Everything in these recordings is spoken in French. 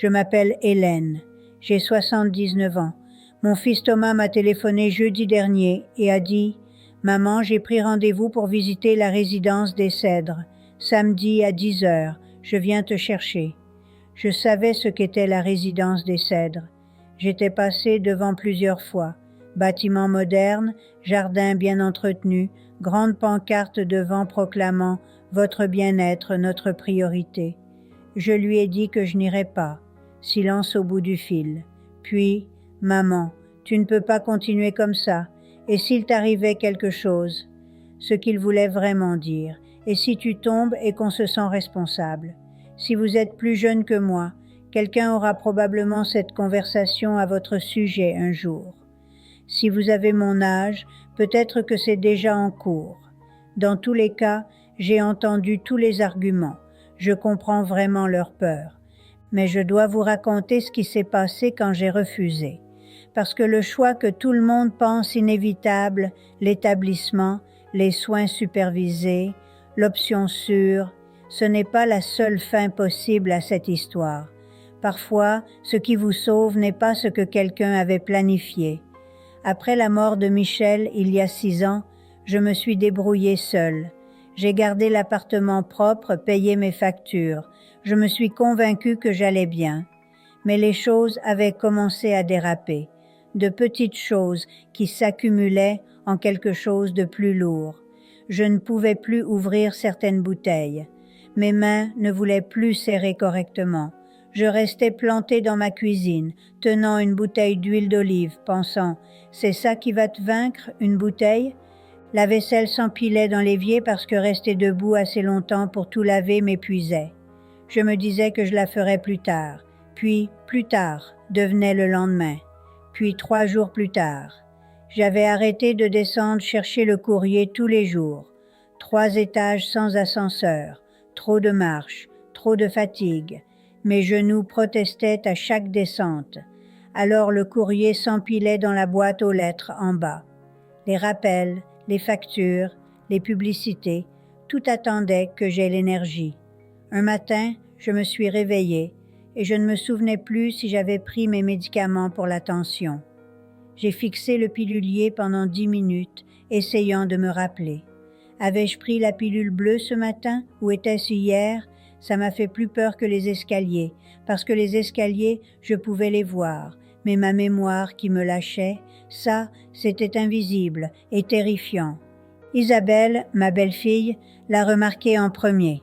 Je m'appelle Hélène. J'ai 79 ans. Mon fils Thomas m'a téléphoné jeudi dernier et a dit « Maman, j'ai pris rendez-vous pour visiter la résidence des Cèdres. Samedi à 10 heures. Je viens te chercher. » Je savais ce qu'était la résidence des Cèdres. J'étais passée devant plusieurs fois. Bâtiment moderne, jardin bien entretenu, grande pancarte devant proclamant « Votre bien-être, notre priorité ». Je lui ai dit que je n'irais pas. Silence au bout du fil. Puis, « Maman, tu ne peux pas continuer comme ça. Et s'il t'arrivait quelque chose ?» Ce qu'il voulait vraiment dire. Et si tu tombes et qu'on se sent responsable? Si vous êtes plus jeune que moi, quelqu'un aura probablement cette conversation à votre sujet un jour. Si vous avez mon âge, peut-être que c'est déjà en cours. Dans tous les cas, j'ai entendu tous les arguments. Je comprends vraiment leur peur. Mais je dois vous raconter ce qui s'est passé quand j'ai refusé. Parce que le choix que tout le monde pense inévitable, l'établissement, les soins supervisés, l'option sûre, ce n'est pas la seule fin possible à cette histoire. Parfois, ce qui vous sauve n'est pas ce que quelqu'un avait planifié. Après la mort de Michel, il y a 6 ans, je me suis débrouillée seule. J'ai gardé l'appartement propre, payé mes factures. Je me suis convaincue que j'allais bien. Mais les choses avaient commencé à déraper. De petites choses qui s'accumulaient en quelque chose de plus lourd. Je ne pouvais plus ouvrir certaines bouteilles. Mes mains ne voulaient plus serrer correctement. Je restais plantée dans ma cuisine, tenant une bouteille d'huile d'olive, pensant « C'est ça qui va te vaincre, une bouteille ?» La vaisselle s'empilait dans l'évier parce que rester debout assez longtemps pour tout laver m'épuisait. Je me disais que je la ferais plus tard. Puis, plus tard, devenait le lendemain. Puis 3 jours plus tard. J'avais arrêté de descendre chercher le courrier tous les jours. 3 étages sans ascenseur. Trop de marche, trop de fatigue. Mes genoux protestaient à chaque descente. Alors le courrier s'empilait dans la boîte aux lettres en bas. Les rappels, les factures, les publicités, tout attendait que j'aie l'énergie. Un matin, je me suis réveillée et je ne me souvenais plus si j'avais pris mes médicaments pour la tension. J'ai fixé le pilulier pendant 10 minutes, essayant de me rappeler. Avais-je pris la pilule bleue ce matin ou était-ce hier? Ça m'a fait plus peur que les escaliers, parce que les escaliers, je pouvais les voir, mais ma mémoire qui me lâchait, ça, c'était invisible et terrifiant. Isabelle, ma belle-fille, l'a remarqué en premier.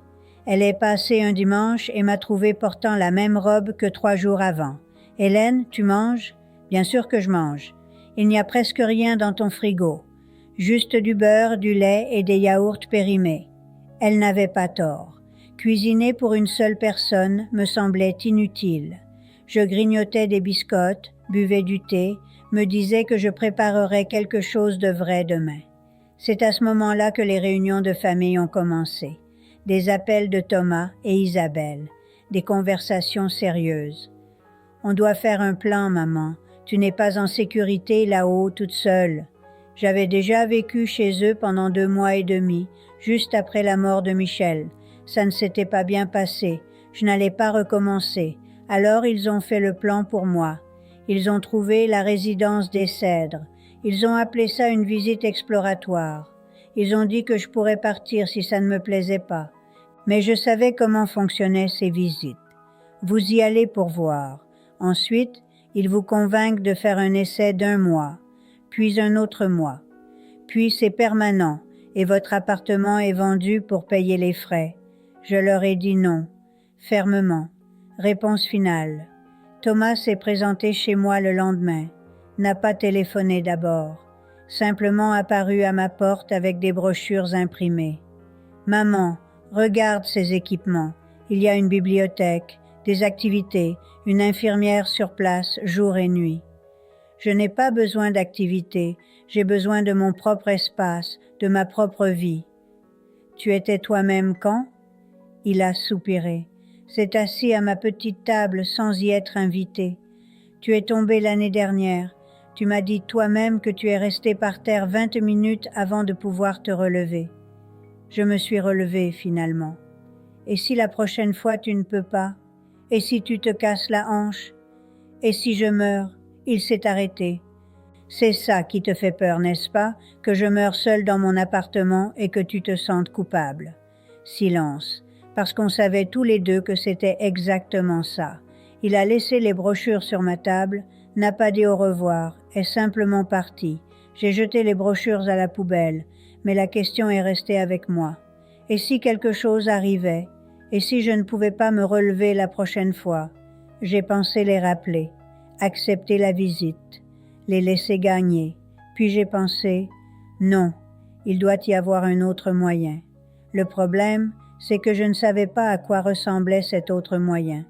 Elle est passée un dimanche et m'a trouvé portant la même robe que 3 jours avant. « Hélène, tu manges? » « Bien sûr que je mange. Il n'y a presque rien dans ton frigo. Juste du beurre, du lait et des yaourts périmés. » Elle n'avait pas tort. Cuisiner pour une seule personne me semblait inutile. Je grignotais des biscottes, buvais du thé, me disais que je préparerais quelque chose de vrai demain. C'est à ce moment-là que les réunions de famille ont commencé. Des appels de Thomas et Isabelle, des conversations sérieuses. « On doit faire un plan, maman. Tu n'es pas en sécurité là-haut toute seule. » J'avais déjà vécu chez eux pendant 2 mois et demi, juste après la mort de Michel. Ça ne s'était pas bien passé. Je n'allais pas recommencer. Alors ils ont fait le plan pour moi. Ils ont trouvé la résidence des Cèdres. Ils ont appelé ça une visite exploratoire. Ils ont dit que je pourrais partir si ça ne me plaisait pas. Mais je savais comment fonctionnaient ces visites. Vous y allez pour voir. Ensuite, ils vous convainquent de faire un essai d'1 mois, puis un autre mois. Puis c'est permanent et votre appartement est vendu pour payer les frais. Je leur ai dit non, fermement. Réponse finale. Thomas s'est présenté chez moi le lendemain, n'a pas téléphoné d'abord, simplement apparu à ma porte avec des brochures imprimées. « Maman, regarde ces équipements. Il y a une bibliothèque, des activités, une infirmière sur place jour et nuit. Je n'ai pas besoin d'activités, j'ai besoin de mon propre espace, de ma propre vie. Tu étais toi-même quand? » Il a soupiré. S'est assis à ma petite table sans y être invité. Tu es tombé l'année dernière. Tu m'as dit toi-même que tu es resté par terre 20 minutes avant de pouvoir te relever. Je me suis relevée finalement. Et si la prochaine fois tu ne peux pas? Et si tu te casses la hanche? Et si je meurs? Il s'est arrêté. C'est ça qui te fait peur, n'est-ce pas, que je meure seule dans mon appartement et que tu te sentes coupable. Silence, parce qu'on savait tous les deux que c'était exactement ça. Il a laissé les brochures sur ma table, n'a pas dit au revoir, est simplement parti. J'ai jeté les brochures à la poubelle, mais la question est restée avec moi. Et si quelque chose arrivait? Et si je ne pouvais pas me relever la prochaine fois? J'ai pensé les rappeler, accepter la visite, les laisser gagner. Puis j'ai pensé, non, il doit y avoir un autre moyen. Le problème, c'est que je ne savais pas à quoi ressemblait cet autre moyen.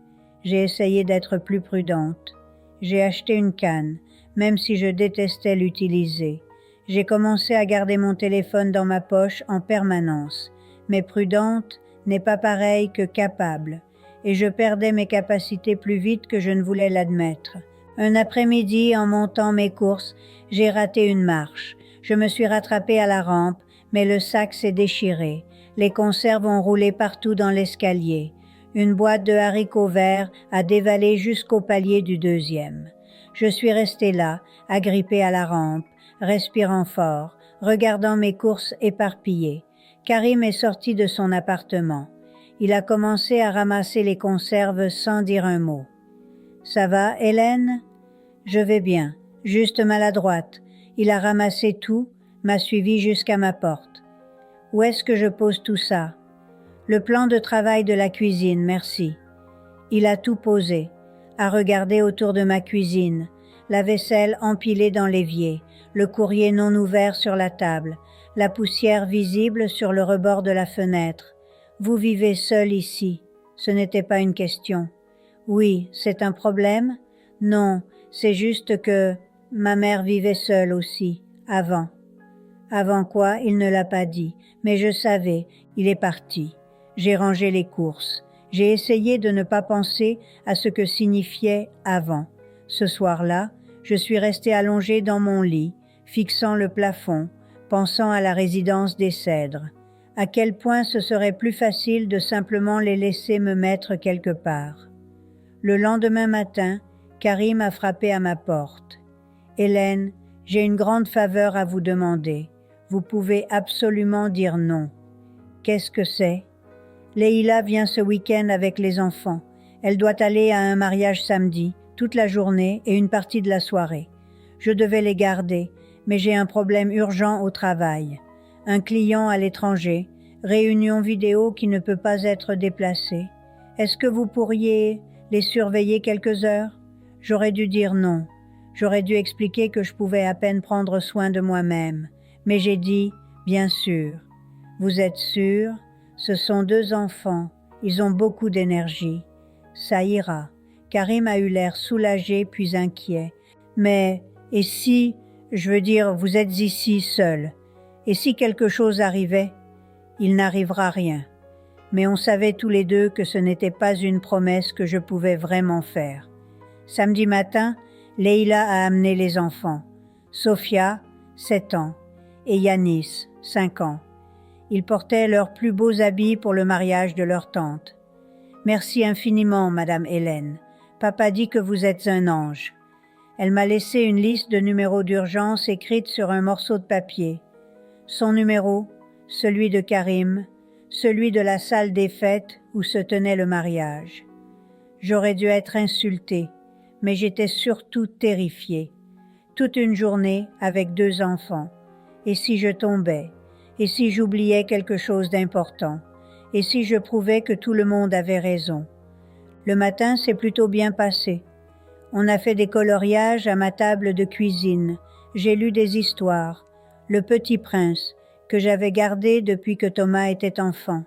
J'ai essayé d'être plus prudente. J'ai acheté une canne, même si je détestais l'utiliser. J'ai commencé à garder mon téléphone dans ma poche en permanence. Mais prudente n'est pas pareil que capable, et je perdais mes capacités plus vite que je ne voulais l'admettre. Un après-midi, en montant mes courses, j'ai raté une marche. Je me suis rattrapée à la rampe, mais le sac s'est déchiré. Les conserves ont roulé partout dans l'escalier. Une boîte de haricots verts a dévalé jusqu'au palier du deuxième. Je suis restée là, agrippée à la rampe, respirant fort, regardant mes courses éparpillées. Karim est sorti de son appartement. Il a commencé à ramasser les conserves sans dire un mot. « Ça va, Hélène ?» ?»« Je vais bien, juste maladroite. » Il a ramassé tout, m'a suivi jusqu'à ma porte. « Où est-ce que je pose tout ça ?»« Le plan de travail de la cuisine, merci. » Il a tout posé, a regardé autour de ma cuisine, la vaisselle empilée dans l'évier, le courrier non ouvert sur la table, la poussière visible sur le rebord de la fenêtre. « Vous vivez seul ici. » Ce n'était pas une question. « Oui, c'est un problème? » « Non, c'est juste que ma mère vivait seule aussi, avant. » Avant quoi, il ne l'a pas dit, mais je savais, il est parti. J'ai rangé les courses. J'ai essayé de ne pas penser à ce que signifiait « avant ». Ce soir-là, je suis restée allongée dans mon lit, fixant le plafond, pensant à la résidence des Cèdres. À quel point ce serait plus facile de simplement les laisser me mettre quelque part. Le lendemain matin, Karim a frappé à ma porte. « Hélène, j'ai une grande faveur à vous demander. Vous pouvez absolument dire non. »« Qu'est-ce que c'est ?»« Leïla vient ce week-end avec les enfants. Elle doit aller à un mariage samedi, toute la journée et une partie de la soirée. Je devais les garder, mais j'ai un problème urgent au travail. Un client à l'étranger, réunion vidéo qui ne peut pas être déplacée. Est-ce que vous pourriez les surveiller quelques heures? » J'aurais dû dire non. J'aurais dû expliquer que je pouvais à peine prendre soin de moi-même. Mais j'ai dit, bien sûr. Vous êtes sûr? Ce sont 2 enfants. Ils ont beaucoup d'énergie. Ça ira. Karim a eu l'air soulagé puis inquiet. Mais, et si, je veux dire, vous êtes ici seul? Et si quelque chose arrivait? Il n'arrivera rien. Mais on savait tous les deux que ce n'était pas une promesse que je pouvais vraiment faire. Samedi matin, Leïla a amené les enfants. Sophia, 7 ans, et Yanis, 5 ans. Ils portaient leurs plus beaux habits pour le mariage de leur tante. « Merci infiniment, Madame Hélène. Papa dit que vous êtes un ange. » Elle m'a laissé une liste de numéros d'urgence écrite sur un morceau de papier. Son numéro, celui de Karim, celui de la salle des fêtes où se tenait le mariage. J'aurais dû être insultée, mais j'étais surtout terrifiée. Toute une journée avec 2 enfants. Et si je tombais? Et si j'oubliais quelque chose d'important? Et si je prouvais que tout le monde avait raison? Le matin s'est plutôt bien passé. On a fait des coloriages à ma table de cuisine. J'ai lu des histoires. Le Petit Prince, que j'avais gardé depuis que Thomas était enfant.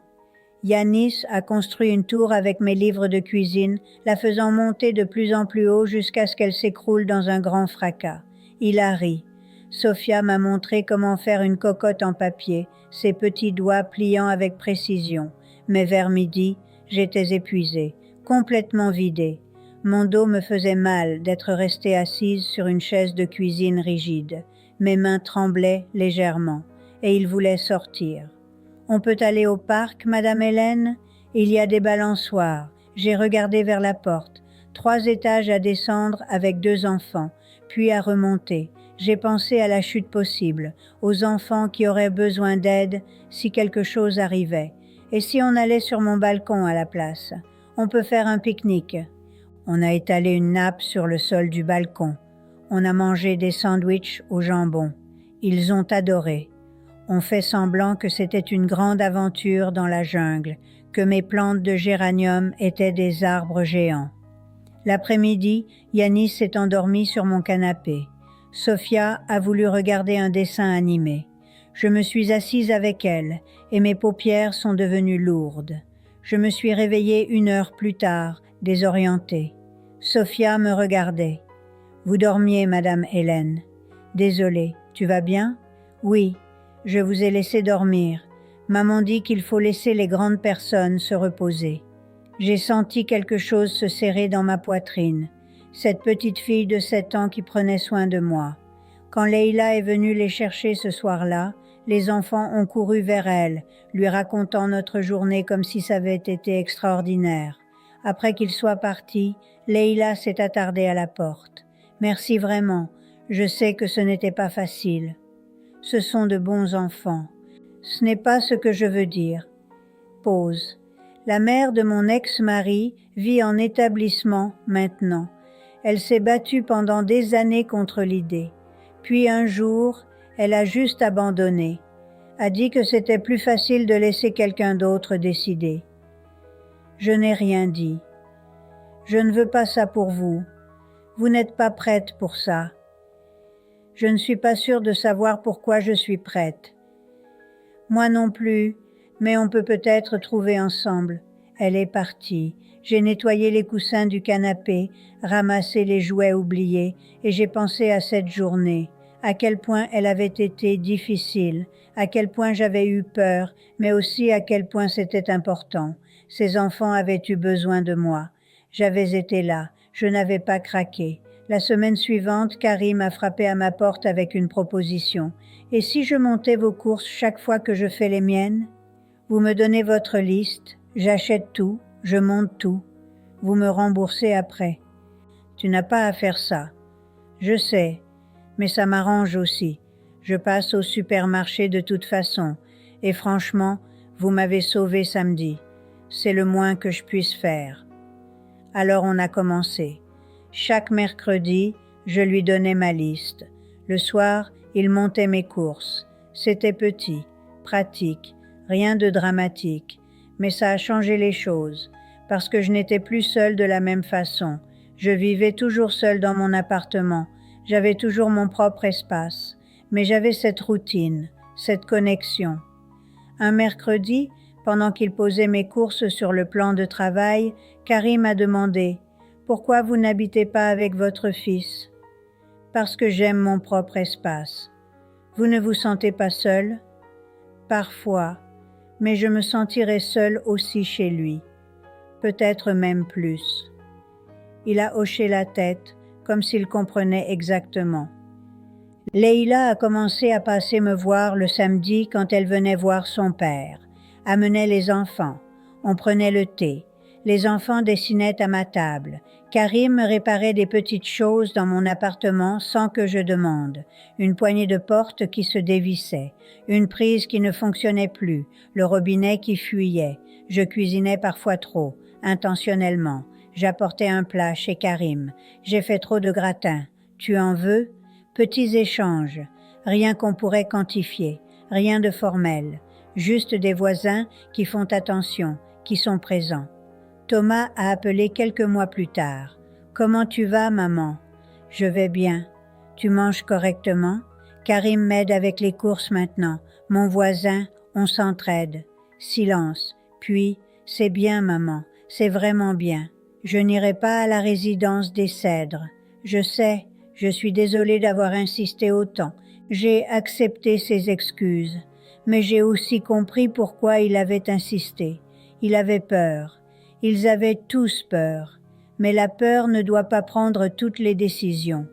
Yanis a construit une tour avec mes livres de cuisine, la faisant monter de plus en plus haut jusqu'à ce qu'elle s'écroule dans un grand fracas. Il a ri. Sophia m'a montré comment faire une cocotte en papier, ses petits doigts pliant avec précision. Mais vers midi, j'étais épuisée, complètement vidée. Mon dos me faisait mal d'être restée assise sur une chaise de cuisine rigide. Mes mains tremblaient légèrement, et il voulait sortir. « On peut aller au parc, Madame Hélène? Il y a des balançoires. J'ai regardé vers la porte. 3 étages à descendre avec 2 enfants, puis à remonter. J'ai pensé à la chute possible, aux enfants qui auraient besoin d'aide si quelque chose arrivait. Et si on allait sur mon balcon à la place? On peut faire un pique-nique. On a étalé une nappe sur le sol du balcon. On a mangé des sandwichs au jambon. Ils ont adoré. On fait semblant que c'était une grande aventure dans la jungle, que mes plantes de géranium étaient des arbres géants. L'après-midi, Yanis s'est endormie sur mon canapé. Sophia a voulu regarder un dessin animé. Je me suis assise avec elle et mes paupières sont devenues lourdes. Je me suis réveillée 1 heure plus tard, désorientée. Sophia me regardait. « Vous dormiez, Madame Hélène. »« Désolée, tu vas bien? »« Oui, je vous ai laissé dormir. Maman dit qu'il faut laisser les grandes personnes se reposer. » J'ai senti quelque chose se serrer dans ma poitrine. Cette petite fille de 7 ans qui prenait soin de moi. Quand Leïla est venue les chercher ce soir-là, les enfants ont couru vers elle, lui racontant notre journée comme si ça avait été extraordinaire. Après qu'ils soient partis, Leïla s'est attardée à la porte. « Merci vraiment, je sais que ce n'était pas facile. » Ce sont de bons enfants. Ce n'est pas ce que je veux dire. Pause. La mère de mon ex-mari vit en établissement maintenant. Elle s'est battue pendant des années contre l'idée. Puis un jour, elle a juste abandonné. A dit que c'était plus facile de laisser quelqu'un d'autre décider. Je n'ai rien dit. Je ne veux pas ça pour vous. Vous n'êtes pas prête pour ça. Je ne suis pas sûre de savoir pourquoi je suis prête. Moi non plus, mais on peut peut-être trouver ensemble. Elle est partie. J'ai nettoyé les coussins du canapé, ramassé les jouets oubliés, et j'ai pensé à cette journée, à quel point elle avait été difficile, à quel point j'avais eu peur, mais aussi à quel point c'était important. Ces enfants avaient eu besoin de moi. J'avais été là, je n'avais pas craqué. La semaine suivante, Karim a frappé à ma porte avec une proposition. « Et si je montais vos courses chaque fois que je fais les miennes? Vous me donnez votre liste, j'achète tout, je monte tout. Vous me remboursez après. Tu n'as pas à faire ça. Je sais, mais ça m'arrange aussi. Je passe au supermarché de toute façon. Et franchement, vous m'avez sauvé samedi. C'est le moins que je puisse faire. » Alors on a commencé. Chaque mercredi, je lui donnais ma liste. Le soir, il montait mes courses. C'était petit, pratique, rien de dramatique. Mais ça a changé les choses, parce que je n'étais plus seule de la même façon. Je vivais toujours seule dans mon appartement. J'avais toujours mon propre espace. Mais j'avais cette routine, cette connexion. Un mercredi, pendant qu'il posait mes courses sur le plan de travail, Karim a demandé « Pourquoi vous n'habitez pas avec votre fils ?»« Parce que j'aime mon propre espace. »« Vous ne vous sentez pas seul ?»« Parfois, mais je me sentirais seule aussi chez lui. Peut-être même plus. » Il a hoché la tête, comme s'il comprenait exactement. Leïla a commencé à passer me voir le samedi quand elle venait voir son père. Amenait les enfants. On prenait le thé. Les enfants dessinaient à ma table. Karim me réparait des petites choses dans mon appartement sans que je demande. Une poignée de porte qui se dévissait. Une prise qui ne fonctionnait plus. Le robinet qui fuyait. Je cuisinais parfois trop, intentionnellement. J'apportais un plat chez Karim. J'ai fait trop de gratin. Tu en veux? Petits échanges. Rien qu'on pourrait quantifier. Rien de formel. Juste des voisins qui font attention, qui sont présents. Thomas a appelé quelques mois plus tard. « Comment tu vas, maman? »« Je vais bien. Tu manges correctement? » Karim m'aide avec les courses maintenant. Mon voisin, on s'entraide. Silence. Puis, « C'est bien, maman. C'est vraiment bien. Je n'irai pas à la résidence des Cèdres. Je sais, je suis désolée d'avoir insisté autant. J'ai accepté ses excuses. Mais j'ai aussi compris pourquoi il avait insisté. Il avait peur. Ils avaient tous peur. Mais la peur ne doit pas prendre toutes les décisions.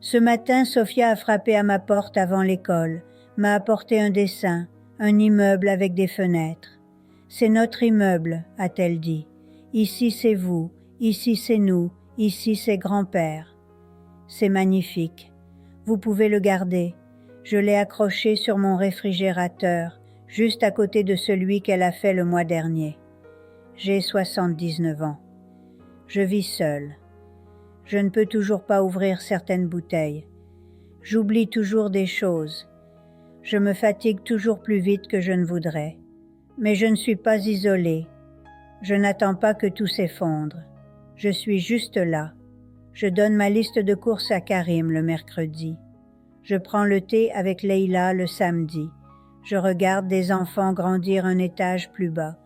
Ce matin, Sophia a frappé à ma porte avant l'école, m'a apporté un dessin, un immeuble avec des fenêtres. « C'est notre immeuble », a-t-elle dit. Ici c'est vous, ici c'est nous, ici c'est grand-père. C'est magnifique. Vous pouvez le garder. Je l'ai accroché sur mon réfrigérateur, juste à côté de celui qu'elle a fait le mois dernier. J'ai 79 ans. Je vis seule. Je ne peux toujours pas ouvrir certaines bouteilles. J'oublie toujours des choses. Je me fatigue toujours plus vite que je ne voudrais. Mais je ne suis pas isolée. Je n'attends pas que tout s'effondre. Je suis juste là. Je donne ma liste de courses à Karim le mercredi. Je prends le thé avec Leïla le samedi. Je regarde des enfants grandir un étage plus bas.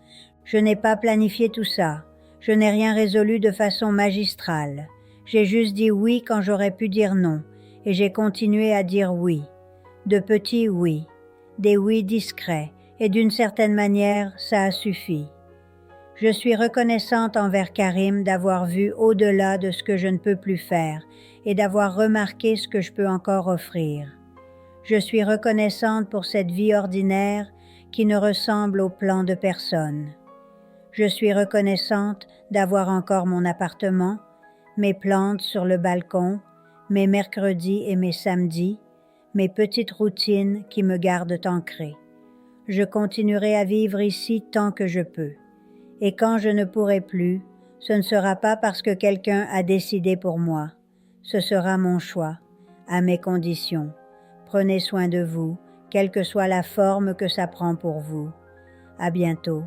Je n'ai pas planifié tout ça. Je n'ai rien résolu de façon magistrale. J'ai juste dit oui quand j'aurais pu dire non, et j'ai continué à dire oui. De petits oui, des oui discrets, et d'une certaine manière, ça a suffi. Je suis reconnaissante envers Karim d'avoir vu au-delà de ce que je ne peux plus faire et d'avoir remarqué ce que je peux encore offrir. Je suis reconnaissante pour cette vie ordinaire qui ne ressemble au plan de personne. Je suis reconnaissante d'avoir encore mon appartement, mes plantes sur le balcon, mes mercredis et mes samedis, mes petites routines qui me gardent ancrée. Je continuerai à vivre ici tant que je peux. Et quand je ne pourrai plus, ce ne sera pas parce que quelqu'un a décidé pour moi. Ce sera mon choix, à mes conditions. Prenez soin de vous, quelle que soit la forme que ça prend pour vous. À bientôt.